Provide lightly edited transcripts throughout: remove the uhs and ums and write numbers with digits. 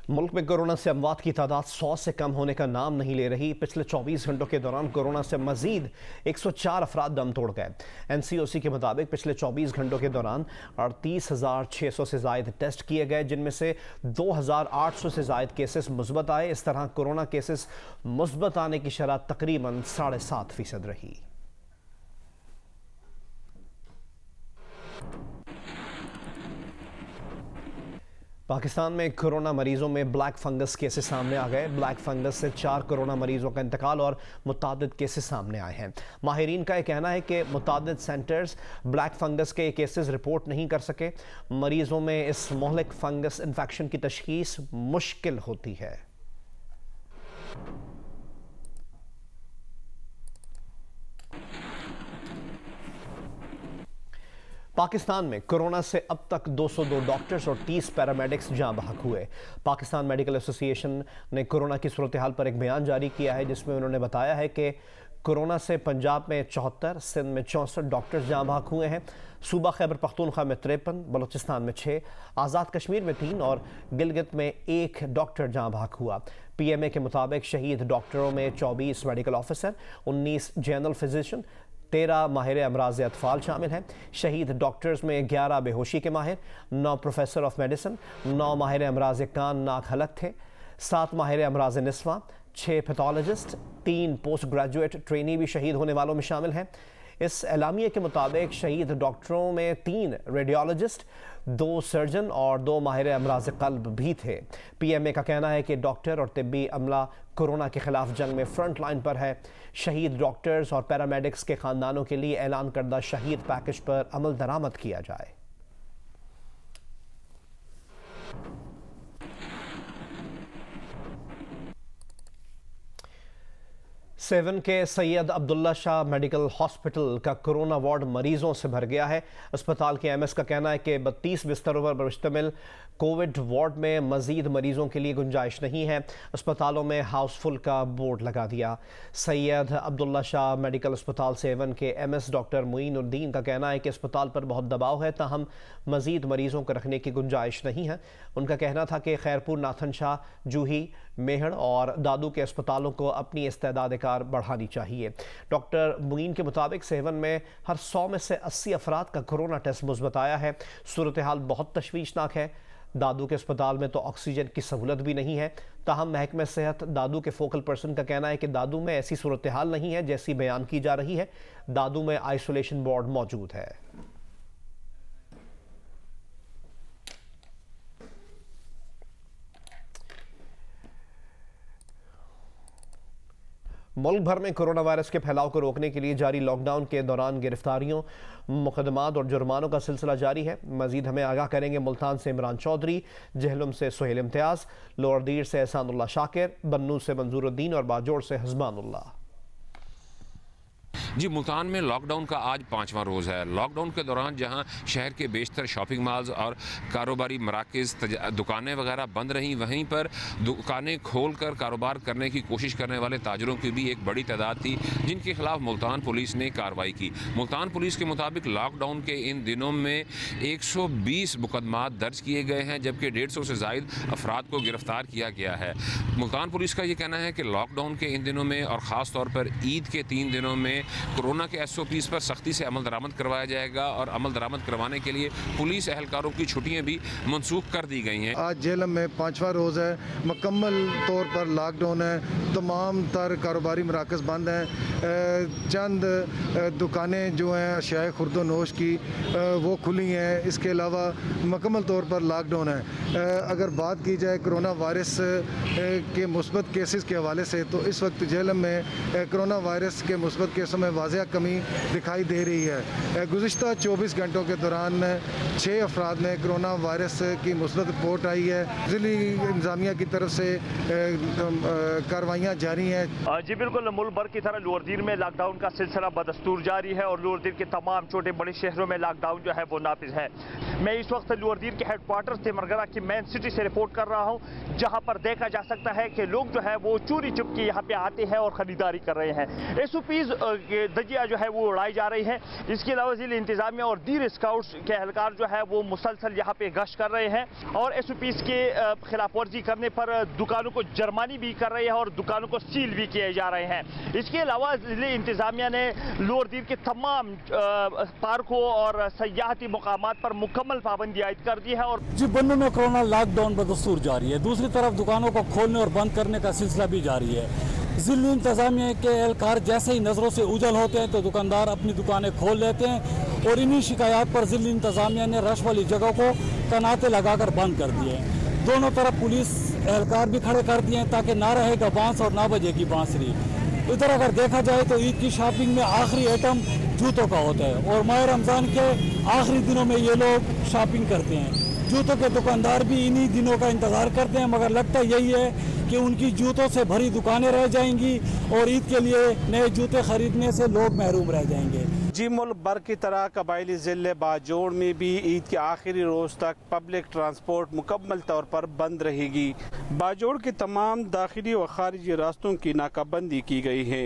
मुल्क में कोरोना से अमवात की तादाद 100 से कम होने का नाम नहीं ले रही। पिछले 24 घंटों के दौरान कोरोना से मजीद 104 अफराद दम तोड़ गए। NCOC के मुताबिक पिछले 24 घंटों के दौरान 38,600 से ज़ायद टेस्ट किए गए, जिनमें से 2,800 से ज़ायद केसेस मुस्बत आए। इस तरह कोरोना केसेस मुस्बत आने की शरह तकरीबन 7.5% रही। पाकिस्तान में कोरोना मरीजों में ब्लैक फंगस केसेस सामने आ गए। ब्लैक फंगस से 4 कोरोना मरीजों का इंतकाल और मुतादिद केसेस सामने आए हैं। माहिरीन का यह कहना है कि मुतादिद सेंटर्स ब्लैक फंगस के केसेस रिपोर्ट नहीं कर सके। मरीजों में इस मोहलिक फंगस इन्फेक्शन की तशखीस मुश्किल होती है। पाकिस्तान में कोरोना से अब तक 202 डॉक्टर्स और 30 पैरामेडिक्स जाँ बहक हुए। पाकिस्तान मेडिकल एसोसिएशन ने कोरोना की सूरत हाल पर एक बयान जारी किया है, जिसमें उन्होंने बताया है कि कोरोना से पंजाब में 74, सिंध में 64 डॉक्टर्स जाँ बहक हुए हैं। सूबा खैबर पख्तूनख्वा में 53, बलूचिस्तान में 6, आज़ाद कश्मीर में 3 और गिलगित में 1 डॉक्टर जाँ बहक हुआ। PMA के मुताबिक शहीद डॉक्टरों में 24 मेडिकल ऑफिसर, 19 जनरल फिजिशियन, 13 माहिर अमराज अतफाल शामिल हैं। शहीद डॉक्टर्स में 11 बेहोशी के माहिर, 9 प्रोफेसर ऑफ मेडिसिन, 9 माहिर अमराज कान नाक हलक थे, 7 माहिर अमराज Niswa, 6 pathologist, 3 post graduate trainee भी शहीद होने वालों में शामिल हैं। इस एलामिया के मुताबिक शहीद डॉक्टरों में 3 रेडियोलॉजिस्ट, 2 सर्जन और 2 माहिर अमराज क़ल्ब भी थे। PMA का कहना है कि डॉक्टर और तिब्बी अमला कोरोना के खिलाफ जंग में फ्रंट लाइन पर है। शहीद डॉक्टर्स और पैरामेडिक्स के ख़ानदानों के लिए ऐलान करदा शहीद पैकेज पर अमल दरामद किया जाए। सेवन के सैयद अब्दुल्ला शाह मेडिकल हॉस्पिटल का कोरोना वार्ड मरीजों से भर गया है। अस्पताल के MS का कहना है कि 32 बिस्तरों पर मुश्तमिल कोविड वार्ड में मजीद मरीजों के लिए गुंजाइश नहीं है। अस्पतालों में हाउसफुल का बोर्ड लगा दिया। सैयद अब्दुल्ला शाह मेडिकल अस्पताल सेवन के MS डॉक्टर मुईनुद्दीन का कहना है कि अस्पताल पर बहुत दबाव है, ताहम मजीद मरीजों को रखने की गुंजाइश नहीं है। उनका कहना था कि खैरपुर, नाथन शाह, जूही, मेहड़ और दादू के अस्पतालों को अपनी इस्तेदाद कार बढ़ानी चाहिए। डॉक्टर मुईन के मुताबिक सेवन में हर 100 में से 80 अफराद का कोरोना टेस्ट मुस्बत आया है। सूरत हाल बहुत तशवीशनाक है। दादू के अस्पताल में तो ऑक्सीजन की सहूलत भी नहीं है। ताहम महकमे सेहत दादू के फोकल पर्सन का कहना है कि दादू में ऐसी सूरत हाल नहीं है जैसी बयान की जा रही है। दादू में आइसोलेशन वार्ड मौजूद है। मुल्क भर में कोरोना वायरस के फैलाव को रोकने के लिए जारी लॉकडाउन के दौरान गिरफ्तारियों, मुकदमात और जुर्मानों का सिलसिला जारी है। मजीद हमें आगाह करेंगे मुल्तान से इमरान चौधरी, जहलुम से सुहेल इम्तियाज़, लोअर दीर से एहसानुल्लाह शाकिर, बन्नू से मंजूरुद्दीन और बाजोड़ से हज़मानुल्लाह। जी, मुल्तान में लॉकडाउन का आज 5वां रोज़ है। लॉकडाउन के दौरान जहां शहर के बेशतर शॉपिंग मॉल्स और कारोबारी मराकज़, दुकानें वगैरह बंद रहीं, वहीं पर दुकानें खोलकर कारोबार करने की कोशिश करने वाले ताजरों की भी एक बड़ी तादाद थी, जिनके खिलाफ मुल्तान पुलिस ने कार्रवाई की। मुल्तान पुलिस के मुताबिक लॉकडाउन के इन दिनों में 120 मुकदमात दर्ज किए गए हैं, जबकि 150 से ज़ायद अफराद को गिरफ्तार किया गया है। मुल्तान पुलिस का ये कहना है कि लॉकडाउन के इन दिनों में और ख़ास तौर पर ईद के 3 दिनों में कोरोना के SOPs पर सख्ती से अमल दरामद करवाया जाएगा और अमल दरामद करवाने के लिए पुलिस एहलकारों की छुट्टियां भी मनसूख कर दी गई हैं। आज झेलम में 5वां रोज़ है, मुकम्मल तौर पर लॉकडाउन है। तमाम तर कारोबारी मराकज़ बंद हैं। चंद दुकानें जो हैं अशियाए खुर्दोनोश की वो खुली हैं। इसके अलावा मुकम्मल तौर पर लॉकडाउन है। अगर बात की जाए कोरोना वायरस के मुस्बत केसेस के हवाले से, तो इस वक्त झेलम में कोरोना वायरस के मुस्बत केसों में वाज़ह कमी दिखाई दे रही है। गुज़िश्ता 24 घंटों के दौरान 6 अफराद में कोरोना वायरस की मुस्बत रिपोर्ट आई है। ज़िली इंतज़ामिया की तरफ से कार्रवाइयाँ जारी हैं। जी बिल्कुल, मुल्क भर की तरह लोअर दीर में लॉकडाउन का सिलसिला बदस्तूर जारी है और लोअर दीर के तमाम छोटे बड़े शहरों में लॉकडाउन जो है वो नाफिज है। मैं इस वक्त लोअर दीर के हेडक्वार्टर से मरगरा की मेन सिटी से रिपोर्ट कर रहा हूँ, जहाँ पर देखा जा सकता है कि लोग जो है वो चोरी चुपके यहाँ पे आते हैं और ख़रीदारी कर रहे हैं। SOPs धज्जियाँ जो है वो उड़ाई जा रही है। इसके अलावा जिले इंतजामिया और दीर स्काउट्स के एहलकार जो है वो मुसलसल यहाँ पे गश्त कर रहे हैं और SOPs के खिलाफ वर्जी करने पर दुकानों को जुर्मानी भी कर रहे हैं और दुकानों को सील भी किए जा रहे हैं। इसके अलावा जिले इंतजामिया ने लोअर दीर के तमाम पार्कों और सयाहती मुकामात पर मुकम्मल पाबंदी आयद कर दी है। और जी बन्नू में कोरोना लॉकडाउन बदस्तूर जारी है। दूसरी तरफ दुकानों को खोलने और बंद करने का सिलसिला भी जारी है। जिले इंतजामिया के एहलकार जैसे ही नज़रों से उजल होते हैं तो दुकानदार अपनी दुकानें खोल लेते हैं और इन्हीं शिकायत पर जिले इंतजामिया ने रश वाली जगह को तनाते लगाकर बंद कर दिए हैं। दोनों तरफ पुलिस एहलकार भी खड़े कर दिए हैं ताकि ना रहेगा बांस और ना बजेगी बांसुरी। इधर अगर देखा जाए तो ईद की शॉपिंग में आखिरी आइटम जूतों का होता है और माह रमज़ान के आखिरी दिनों में ये लोग शॉपिंग करते हैं। जूतों के दुकानदार भी इन्हीं दिनों का इंतज़ार करते हैं, मगर लगता यही है कि उनकी जूतों से भरी दुकानें रह जाएंगी और ईद के लिए नए जूते खरीदने से लोग महरूम रह जाएंगे। जी मुल्क भर की तरह कबायली ज़िले बाजोड़ में भी ईद के आखिरी रोज़ तक पब्लिक ट्रांसपोर्ट मुकम्मल तौर पर बंद रहेगी। बाजोड़ के तमाम दाखिली व खारिजी रास्तों की नाकाबंदी की गई है।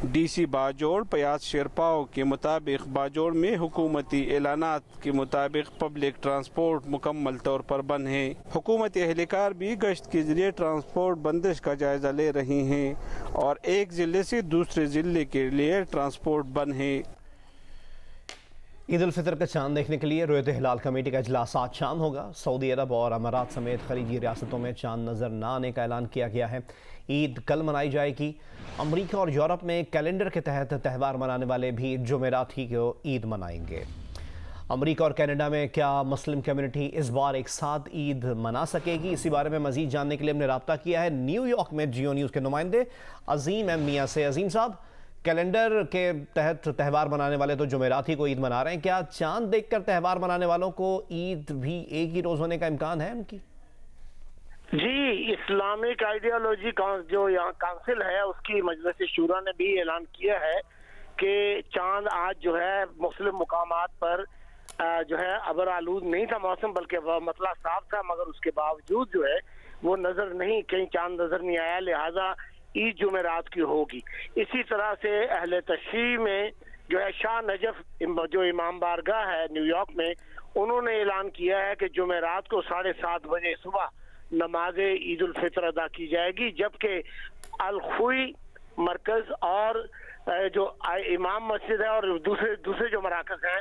DC बाजोड़ पयाज शेरपाओ के मुताबिक बाजोड़ में हुकूमती एलानात के मुताबिक पब्लिक ट्रांसपोर्ट मुकम्मल तौर पर बंद है। हुकूमती एहलकार भी गश्त के जरिए ट्रांसपोर्ट बंदिश का जायजा ले रही हैं और एक ज़िले से दूसरे ज़िले के लिए ट्रांसपोर्ट बंद है। ईद उल फितर का चांद देखने के लिए रोयत हिलाल कमेटी का इजलास आज शाम होगा। सऊदी अरब और अमारात समेत खलीजी रियासतों में चांद नज़र न आने का ऐलान किया गया है। ईद कल मनाई जाएगी। अमरीका और यूरोप में कैलेंडर के तहत त्यौहार मनाने वाले भी जुमेरात ही को ईद मनाएंगे। अमरीका और कनाडा में क्या मुस्लिम कम्युनिटी इस बार एक साथ ईद मना सकेगी? इसी बारे में मजीद जानने के लिए हमने रब्ता किया है न्यूयॉर्क में जियो न्यूज़ के नुमाइंदे अजीम एम मियाँ से। अजीम साहब, कैलेंडर के तहत त्यौहार मनाने वाले तो जुमेरात ही को ईद मना रहे हैं, क्या चांद देखकर त्यौहार मनाने वालों को ईद भी एक ही रोज़ होने का इम्कान है उनकी? जी, इस्लामिक आइडियोलॉजी जो यहाँ काउंसिल है उसकी मजलिस शूरा ने भी ऐलान किया है कि चांद आज जो है मुस्लिम मुकामात पर जो है अबर आलूद नहीं था मौसम, बल्कि वह मतला साफ था, मगर उसके बावजूद जो है वो नजर नहीं, कहीं चांद नजर नहीं आया, लिहाजा ईद जुमेरात की होगी। इसी तरह से अहले तशरीह में जो है शाह नजफ जो इमाम बारगाह है न्यूयॉर्क में, उन्होंने ऐलान किया है कि जुमेरात को 7:30 बजे सुबह नमाज ईद उल फितर अदा की जाएगी, जबकि अल-खुई मरकज और जो इमाम मस्जिद है और दूसरे जो मराकज हैं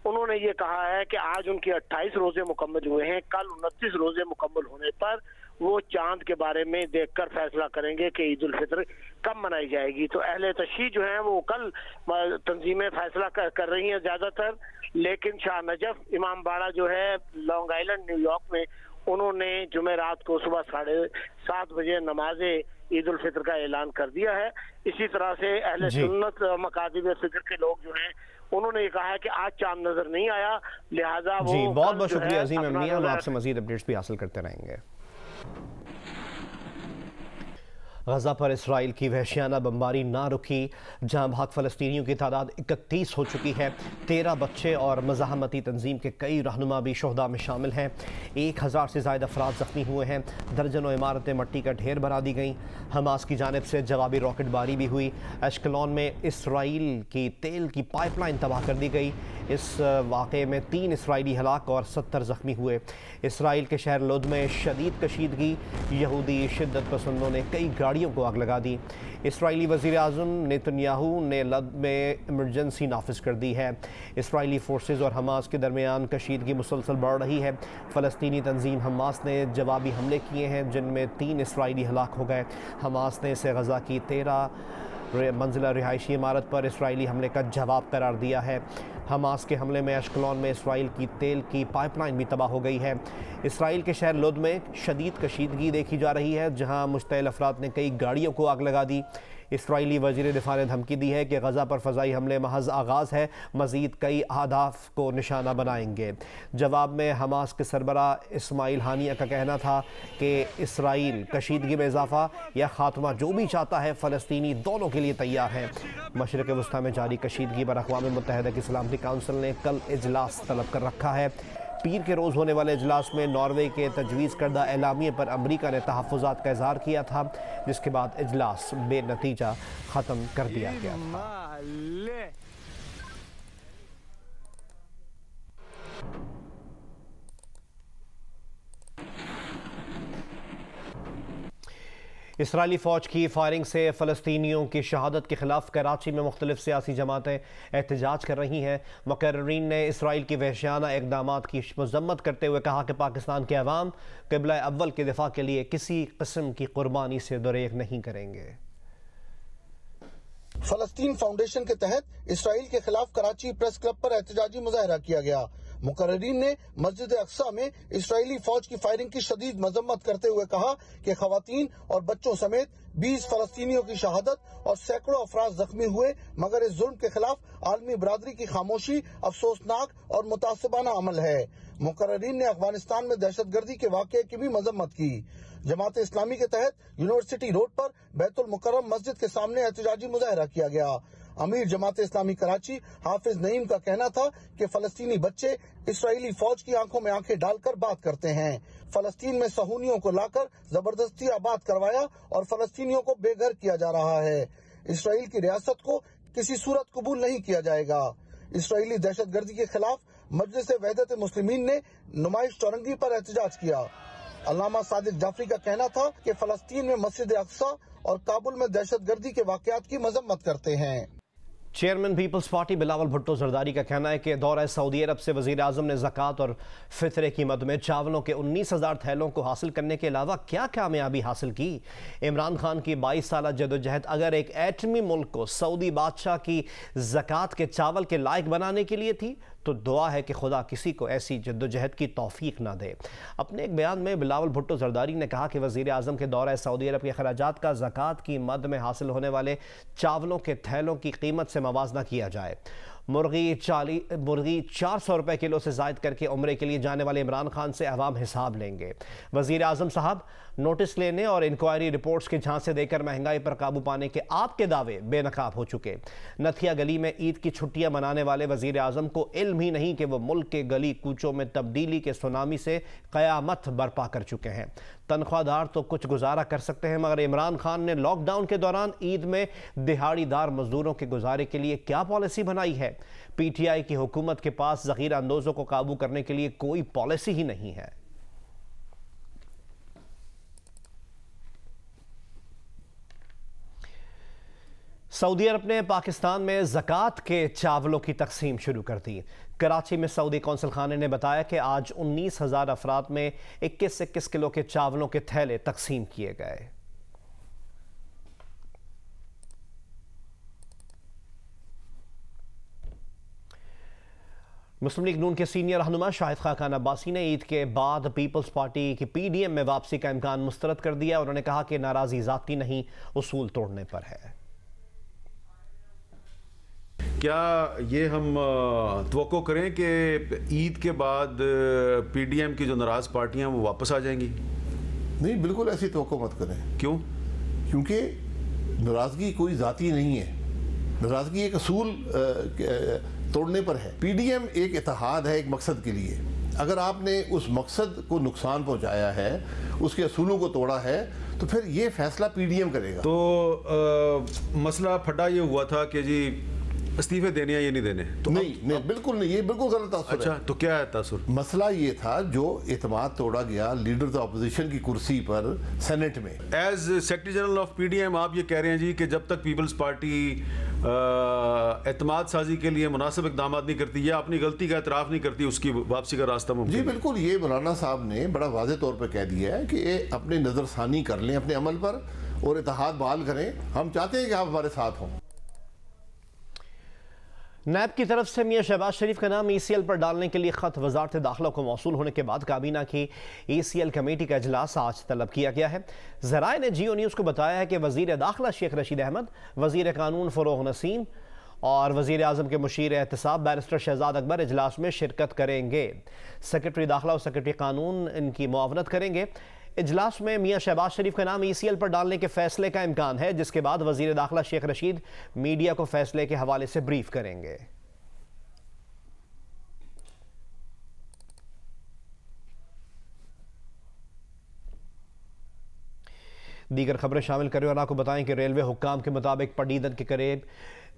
उन्होंने ये कहा है कि आज उनके 28 रोजे मुकम्मल हुए हैं। कल 29 रोजे मुकम्मल होने पर वो चांद के बारे में देखकर फैसला करेंगे कि ईद उल फितर कब मनाई जाएगी। तो अहले तशरीह जो है वो कल तंजीमें फैसला कर रही हैं ज्यादातर, लेकिन शाह नजफ इमाम बाड़ा जो है लॉन्ग आइलैंड न्यूयॉर्क में, उन्होंने जुमेरात को सुबह 7:30 बजे नमाज ईद उल फितर का ऐलान कर दिया है। इसी तरह से अहले सुन्नत मकादिब फिक्र के लोग जो हैं उन्होंने ये कहा है कि आज चांद नजर नहीं आया, लिहाजा वो बहुत बहुत शुक्रिया अजीम अमनिया, हम आपसे मजीद अपडेट्स भी हासिल करते रहेंगे। गजा पर इसराइल की वहशियाना बमबारी ना रुकी, जहां भाग फ़लस्तीनियों की तादाद 31 हो चुकी है। 13 बच्चे और मज़ाहमती तंजीम के कई रहनुमा भी शोहदा में शामिल हैं। 1000 से ज़ायद अफराद ज़ख्मी हुए हैं। दर्जनों इमारतें मट्टी का ढेर बना दी गईं। हमास की जानिब से जवाबी रॉकेटबारी भी हुई। एश्कलॉन में इसराइल की तेल की पाइपलाइन तबाह कर दी गई। इस वाक़े में 3 इसराइली हलाक और 70 ज़ख्मी हुए। इसराइल के शहर लुद में शदीद कशीदगी, यहूदी शिद्दत पसंदों ने कई गाड़ियों को आग लगा दी। इसराइली वज़ीर आज़म नेतन्याहू ने लद में इमरजेंसी नाफिज कर दी है। इसराइली फोर्सेज और हमास के दरमियान कशीदगी मुसलसल बढ़ रही है। फ़लस्तीनी तंजीम हमास ने जवाबी हमले किए हैं, जिनमें 3 इसराइली हलाक हो गए। हमास ने इसे गजा की 13 मंजिला रिहायशी इमारत पर इसराइली हमले का जवाब करार दिया है। हमास के हमले में अश्कलॉन में इसराइल की तेल की पाइपलाइन भी तबाह हो गई है। इसराइल के शहर लुद में शदीद कशीदगी देखी जा रही है, जहां मुश्तइल अफराद ने कई गाड़ियों को आग लगा दी। इसराइली वज़ीर दिफा ने धमकी दी है कि गजा पर फ़ज़ाई हमले महज आगाज़ है, मज़ीद कई अहदाफ को निशाना बनाएंगे। जवाब में हमास के सरबरा इस्माइल हानिया का कहना था कि इसराइल कशीदगी में इजाफ़ा या खात्मा जो भी चाहता है, फ़लस्तीनी दोनों के लिए तैयार हैं। मशरिक़ वस्ता में जारी कशीदगी पर अक़वाम मुत्तहिदा की सलामती काउंसिल ने कल इजलास तलब कर रखा है। पीर के रोज़ होने वाले इजलास में नॉर्वे के तजवीज़ करदा एलामिये पर अमरीका ने तहफ़्फ़ुज़ात का इज़हार किया था, जिसके बाद इजलास बेनतीजा ख़त्म कर दिया गया था। इसराइली फ़ौज की फायरिंग से फ़लस्तीनियों की शहादत के ख़िलाफ़ कराची में मुख्तलिफ सियासी जमातें एहतजाज कर रही हैं। मुकर्रीन ने इसराइल की वहशियाना इक़दामात की मज़म्मत करते हुए कहा कि पाकिस्तान के अवाम क़िबला अव्वल के दिफा के लिए किसी किस्म की कुर्बानी से दरेग नहीं करेंगे। फ़लस्तीन फाउंडेशन के तहत इसराइल के खिलाफ कराची प्रेस क्लब पर एहतजाजी मुजाहरा किया गया। मुकर्रीन ने मस्जिद अक्सा में इसराइली फौज की फायरिंग की शदीद मजम्मत करते हुए कहा कि खवातीन और बच्चों समेत 20 फ़लस्तीनियों की शहादत और सैकड़ों अफराद जख्मी हुए, मगर इस जुल्म के खिलाफ आलमी बरादरी की खामोशी अफसोसनाक और मुतासिबाना अमल है। मुकर्रीन ने अफगानिस्तान में दहशतगर्दी के वाक़े की भी मजम्मत की। जमात इस्लामी के तहत यूनिवर्सिटी रोड पर बैतुल मुकर्रम मस्जिद के सामने एहतजाजी मुजाहरा किया गया। अमीर जमात इस्लामी कराची हाफिज नईम का कहना था कि फलस्तीनी बच्चे इसराइली फौज की आंखों में आंखें डालकर बात करते हैं। फलस्तीन में सहूनियों को लाकर जबरदस्ती आबाद करवाया और फलस्तीनियों को बेघर किया जा रहा है। इसराइल की रियासत को किसी सूरत कबूल नहीं किया जाएगा। इसराइली दहशतगर्दी के खिलाफ मजलिस वहदत मुस्लिमीन ने नुमाइश चौरंगी पर एहतजाज किया। अल्लामा सादिक जाफरी का कहना था कि फलस्तीन में मस्जिद अक्सा और काबुल में दहशतगर्दी के वाकयात की मजम्मत करते हैं। Chairman Peoples Party Bilawal Bhutto Zardari का कहना है कि दौरा सऊदी अरब से वज़ीर आज़म ने ज़कात और फितरे की मद में चावलों के 19,000 थैलों को हासिल करने के अलावा क्या कामयाबी हासिल की। इमरान खान की 22 साल जदोजहद अगर एक एटमी मुल्क को सऊदी बादशाह की ज़कात के चावल के लायक बनाने के लिए थी तो दुआ है कि खुदा किसी को ऐसी जद्दोजहद की तौफीक ना दे। अपने एक बयान में बिलावल भुट्टो जरदारी ने कहा कि वज़ीर आज़म के दौरा सऊदी अरब के खराजात का ज़कात की मद में हासिल होने वाले चावलों के थैलों की कीमत से मवाजना किया जाए। मुर्गी 400 रुपए किलो से जायद करके उम्रे के लिए जाने वाले इमरान खान से अवाम हिसाब लेंगे। वज़ीर आज़म साहब नोटिस लेने और इंक्वायरी रिपोर्ट्स के झांसे देकर महंगाई पर काबू पाने के आपके दावे बेनकाब हो चुके। नथिया गली में ईद की छुट्टियां मनाने वाले वज़ीर आज़म को इल्म ही नहीं कि वो मुल्क के गली कूचों में तब्दीली के सुनामी से क़यामत बर्पा कर चुके हैं। तनख्वाहदार तो कुछ गुजारा कर सकते हैं, मगर इमरान खान ने लॉकडाउन के दौरान ईद में दिहाड़ीदार मजदूरों के गुजारे के लिए क्या पॉलिसी बनाई है। पीटीआई की हुकूमत के पास ज़ख़ीरा अंदोज़ों को काबू करने के लिए कोई पॉलिसी ही नहीं है। सऊदी अरब ने पाकिस्तान में ज़कात के चावलों की तकसीम शुरू कर दी। कराची में सऊदी कौंसल खाने ने बताया कि आज 19,000 अफराद में 21-21 किलो के चावलों के थैले तकसीम किए गए। मुस्लिम लीग नून के सीनियर रहनुमा शाहिद खाकान अब्बासी ने ईद के बाद पीपल्स पार्टी की पीडीएम में वापसी का इम्कान मुस्तरद कर दिया। उन्होंने कहा कि नाराज़ी ज़ाती नहीं, उसूल तोड़ने पर है। क्या ये हम तवक्को करें कि ईद के बाद पीडीएम की जो नाराज़ पार्टियां वो वापस आ जाएंगी? नहीं, बिल्कुल ऐसी तवक्को मत करें। क्यों? क्योंकि नाराज़गी कोई ज़ाती नहीं है, नाराज़गी एक असूल तोड़ने पर है। पीडीएम एक इत्तेहाद है एक मकसद के लिए। अगर आपने उस मकसद को नुकसान पहुंचाया है, उसके असूलों को तोड़ा है, तो फिर ये फैसला पीडीएम करेगा। तो मसला फटा ये हुआ था कि जी इस्तीफे देने या ये नहीं देने, तो नहीं, बिल्कुल नहीं, ये बिल्कुल गलत तासुर है। अच्छा, तो क्या है तासुर? मसला ये था जो एतमाद तोड़ा गया लीडर ऑफ अपोजिशन की कुर्सी पर सेनेट में। As secretary general of PDM आप ये कह रहे हैं जी कि जब तक पीपल्स पार्टी एतमाद साजी के लिए मुनासिब इक़दाम नहीं करती या अपनी गलती का एतराफ़ नहीं करती, उसकी वापसी का रास्ता मुमकिन? जी बिल्कुल, ये मौलाना साहब ने बड़ा वाज़े तौर पर कह दिया है कि ये अपनी नज़रसानी कर लें अपने अमल पर और इत्तेहाद बहाल करें। हम चाहते हैं कि आप हमारे साथ हों। नैब की तरफ से मियां शहबाज शरीफ का नाम ECL पर डालने के लिए ख़त वज़ारत दाखिला को मौसूल होने के बाद काबीना की ECL कमेटी का इजलास आज तलब किया गया है। ज़राए ने जियो न्यूज़ को बताया है कि वज़ीर दाखिला शेख रशीद अहमद, वज़ीर कानून फ़रोग़ नसीम और वज़ीर आज़म के मुशीर एहतसाब बैरिस्टर शहजाद अकबर इजलास में शिरकत करेंगे। सेक्रेटरी दाखिला और सेक्रेटरी कानून इनकी मुआवनत करेंगे। इजलास में मियां शहबाज शरीफ का नाम ECL पर डालने के फैसले का इम्कान है, जिसके बाद वज़ीर दाखिला शेख रशीद मीडिया को फैसले के हवाले से ब्रीफ करेंगे। दीगर खबरें शामिल करें और आपको बताएं कि रेलवे हुक्काम के मुताबिक पडीदन के करीब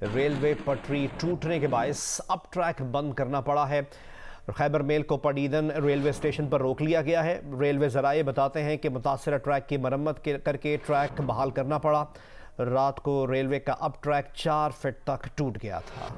रेलवे पटरी टूटने के बायस अब ट्रैक बंद करना पड़ा है। खैबर मेल को पडीदन रेलवे स्टेशन पर रोक लिया गया है। रेलवे ज़राए बताते हैं कि मुतासरा ट्रैक की मरम्मत करके ट्रैक बहाल करना पड़ा। रात को रेलवे का अब ट्रैक 4 फीट तक टूट गया था।